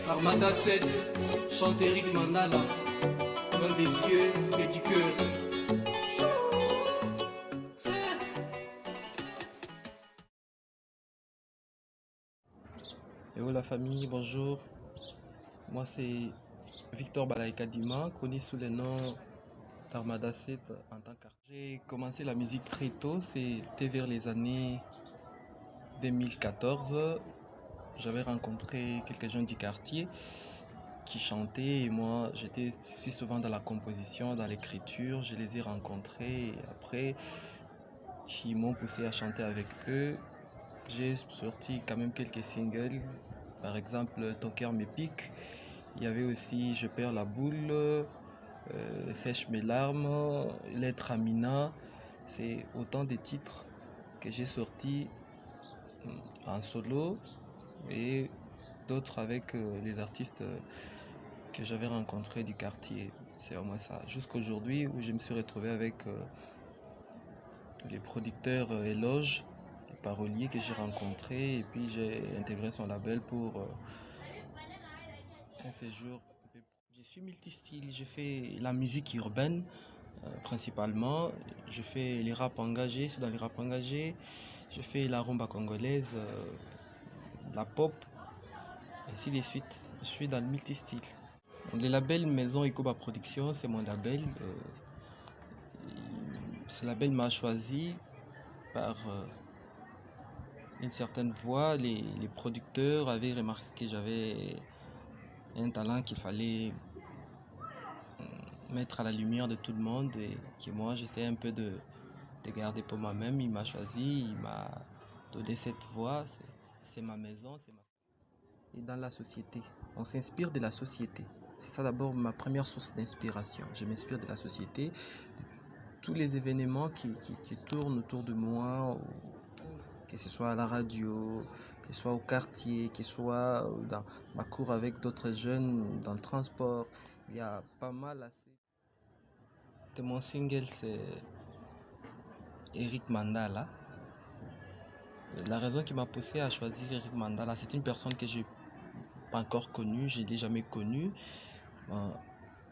Armada 7, chante Eric Mandala, loin des cieux et du cœur. Hello la famille, bonjour. Moi c'est Victor Balaïkadima, connu sous le nom d'Armada 7 en tant qu'artiste. J'ai commencé la musique très tôt, c'était vers les années 2014. J'avais rencontré quelques jeunes du quartier qui chantaient et moi j'étais souvent dans la composition, dans l'écriture. Je les ai rencontrés et après ils m'ont poussé à chanter avec eux. J'ai sorti quand même quelques singles, par exemple Ton cœur me pique. Il y avait aussi Je perds la boule, Sèche mes larmes, Lettre à Mina. C'est autant de titres que j'ai sortis en solo et d'autres avec les artistes que j'avais rencontrés du quartier. C'est au moins ça. Jusqu'aujourd'hui où je me suis retrouvé avec les producteurs Éloge, les paroliers que j'ai rencontrés, et puis j'ai intégré son label pour un séjour. Je suis multistyle, je fais la musique urbaine principalement, je fais les rap engagés, c'est dans les rap engagés, je fais la rumba congolaise, la pop, ainsi de suite. Je suis dans le multistyle. Le label Maison Ecoba Production, c'est mon label. Ce label m'a choisi par une certaine voix. Les producteurs avaient remarqué que j'avais un talent qu'il fallait mettre à la lumière de tout le monde et que moi j'essayais un peu de garder pour moi-même. Il m'a choisi, il m'a donné cette voix. C'est ma maison, c'est ma... Et dans la société, on s'inspire de la société. C'est ça d'abord ma première source d'inspiration. Je m'inspire de la société, de tous les événements qui tournent autour de moi, que ce soit à la radio, que ce soit au quartier, que ce soit dans ma cour avec d'autres jeunes, dans le transport. Il y a pas mal assez. De mon single, c'est Eric Mandala. La raison qui m'a poussé à choisir Eric Mandala, c'est une personne que je n'ai pas encore connue, je ne l'ai jamais connue.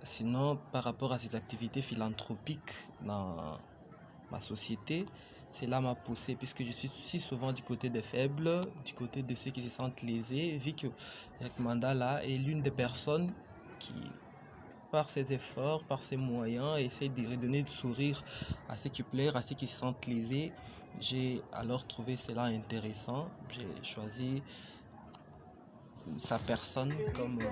Sinon, par rapport à ses activités philanthropiques dans ma société, cela m'a poussé puisque je suis si souvent du côté des faibles, du côté de ceux qui se sentent lésés, vu que Eric Mandala est l'une des personnes qui, par ses efforts, par ses moyens, essaie de redonner du sourire à ceux qui pleurent, à ceux qui se sentent lésés. J'ai alors trouvé cela intéressant. J'ai choisi sa personne comme titre.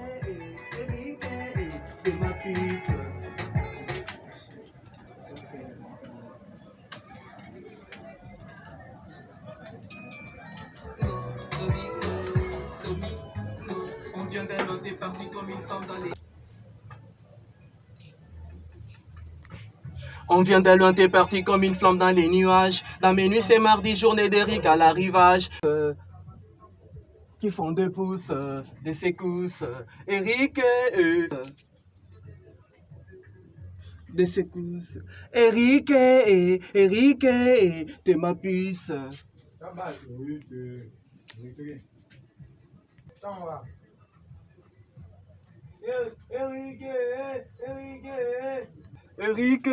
On vient d'un autre est parti comme une femme dans les... On vient de loin, t'es parti comme une flamme dans les nuages. Dans mes nuits, c'est mardi, journée d'Eric à l'arrivage. Qui font 2 pouces, des secousses. Eric, des secousses. Eric, Eric, t'es ma puce. Eric, Eric, Eric, Eric,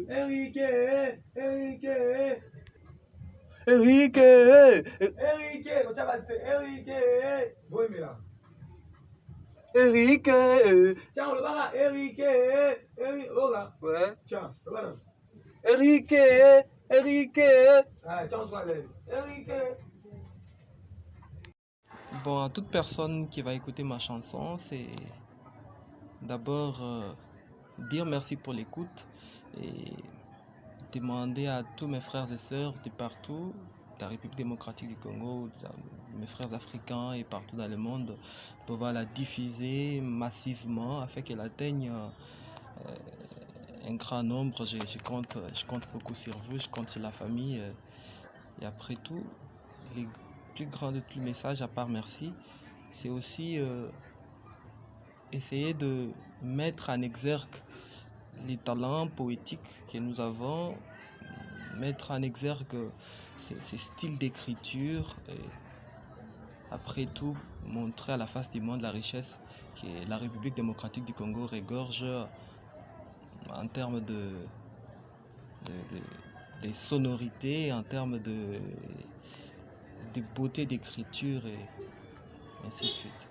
Eric, Eric, Eric, tiens, on le voit là, Eric, Eric, oh là, ouais, tiens, le voit là. Eric, Eric, ah, tiens, on se voit là, Eric. Bon, à toute personne qui va écouter ma chanson, c'est d'abord dire merci pour l'écoute et demander à tous mes frères et sœurs de partout, de la République démocratique du Congo, mes frères africains et partout dans le monde, de pouvoir la diffuser massivement afin qu'elle atteigne un grand nombre. Je compte beaucoup sur vous, je compte sur la famille. Et après tout, les plus grands de tous les messages, à part merci, c'est aussi essayer de mettre en exergue les talents poétiques que nous avons, mettre en exergue ces styles d'écriture et après tout montrer à la face du monde la richesse que la République démocratique du Congo regorge en termes de sonorités, en termes de beauté d'écriture et ainsi de suite.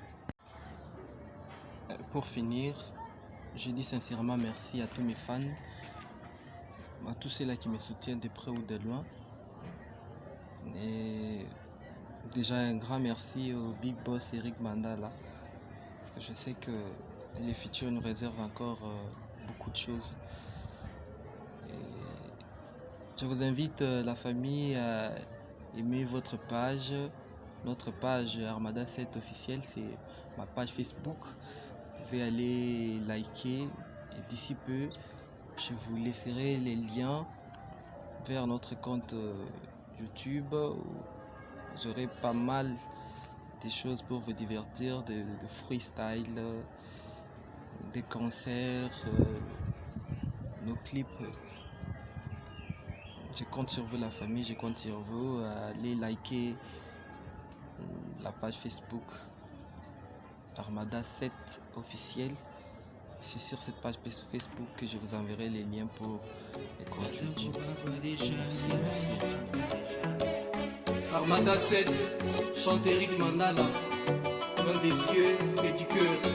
Pour finir, je dis sincèrement merci à tous mes fans, à tous ceux-là qui me soutiennent de près ou de loin. Et déjà un grand merci au Big Boss Eric Mandala, parce que je sais que le futur nous réserve encore beaucoup de choses. Et je vous invite la famille à aimer votre page, notre page Armada 7 officielle, c'est ma page Facebook. Vous pouvez aller liker et d'ici peu, je vous laisserai les liens vers notre compte YouTube où vous aurez pas mal de choses pour vous divertir, de freestyle, des concerts, nos clips. Je compte sur vous la famille, je compte sur vous. Allez liker la page Facebook Armada 7 officielle. C'est sur cette page Facebook que je vous enverrai les liens pour les comptes YouTube. Merci. Armada 7, chante Eric Mandala, loin des cieux et du cœur.